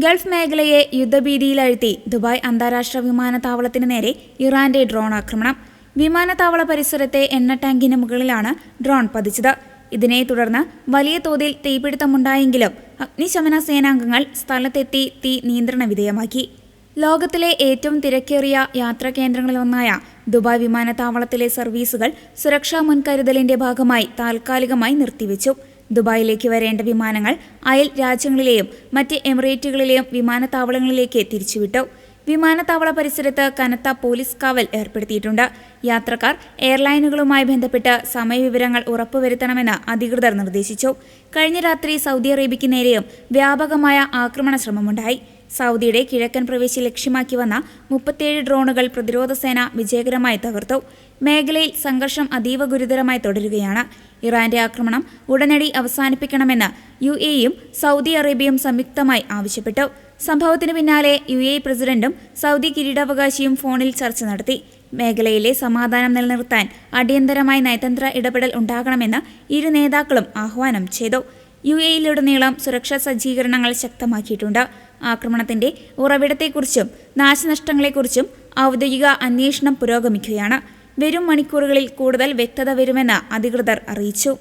Gulf മേഖലയെ യുദ്ധഭീതിയിലഴ്ത്തി Dubai അന്താരാഷ്ട്ര വിമാനത്താവളത്തിന് നേരെ ഇറാന്റെ ഡ്രോൺ ആക്രമണം. വിമാനത്താവള പരിസരത്തെ എണ്ണ ടാങ്കിന് മുകളിലാണ് ഡ്രോൺ പതിച്ചത്. ഇതിനെ തുടർന്ന് വലിയ തോതിൽ തീപിടുത്തമുണ്ടായെങ്കിലും അഗ്നിശമന സേനാംഗങ്ങൾ സ്ഥലത്തെത്തി തീ നിയന്ത്രണ വിധേയമാക്കി. ലോകത്തിലെ ഏറ്റവും തിരക്കേറിയ യാത്രാ കേന്ദ്രങ്ങളിലൊന്നായ ദുബായ് വിമാനത്താവളത്തിലെ സർവീസുകൾ സുരക്ഷാ മുൻകരുതലിന്റെ ഭാഗമായി താൽക്കാലികമായി നിർത്തിവെച്ചു. ദുബായിലേക്ക് വരേണ്ട വിമാനങ്ങൾ അയൽ രാജ്യങ്ങളിലെയും മറ്റ് എമിറേറ്റുകളിലെയും വിമാനത്താവളങ്ങളിലേക്ക് തിരിച്ചുവിട്ടു. വിമാനത്താവള പരിസരത്ത് കനത്ത പോലീസ് കാവൽ ഏർപ്പെടുത്തിയിട്ടുണ്ട്. യാത്രക്കാർ എയർലൈനുകളുമായി ബന്ധപ്പെട്ട് സമയവിവരങ്ങൾ ഉറപ്പുവരുത്തണമെന്ന് അധികൃതർ നിർദ്ദേശിച്ചു. കഴിഞ്ഞ രാത്രി സൗദി അറേബ്യയ്ക്ക് നേരെയും വ്യാപകമായ ആക്രമണ ശ്രമമുണ്ടായി. സൗദിയുടെ കിഴക്കൻ പ്രവിശ്യ ലക്ഷ്യമാക്കി വന്ന 37 ഡ്രോണുകൾ പ്രതിരോധ സേന വിജയകരമായി തകർത്തു. മേഖലയിൽ സംഘർഷം അതീവ ഗുരുതരമായി തുടരുകയാണ്. ഇറാന്റെ ആക്രമണം ഉടനടി അവസാനിപ്പിക്കണമെന്ന് UAEയും സൗദി അറേബ്യയും സംയുക്തമായി ആവശ്യപ്പെട്ടു. സംഭവത്തിന് പിന്നാലെ UAE പ്രസിഡന്റും സൗദി കിരീടാവകാശിയും ഫോണിൽ ചർച്ച നടത്തി. മേഖലയിലെ സമാധാനം നിലനിർത്താൻ അടിയന്തരമായി നയതന്ത്ര ഇടപെടൽ ഉണ്ടാകണമെന്ന് ഇരു നേതാക്കളും ആഹ്വാനം ചെയ്തു. UAEയിലുടനീളം സുരക്ഷാ സജ്ജീകരണങ്ങൾ ശക്തമാക്കിയിട്ടുണ്ട്. ആക്രമണത്തിന്റെ ഉറവിടത്തെക്കുറിച്ചും നാശനഷ്ടങ്ങളെക്കുറിച്ചും ഔദ്യോഗിക അന്വേഷണം പുരോഗമിക്കുകയാണ്. വരും മണിക്കൂറുകളിൽ കൂടുതൽ വ്യക്തത വരുമെന്ന് അധികൃതർ അറിയിച്ചു.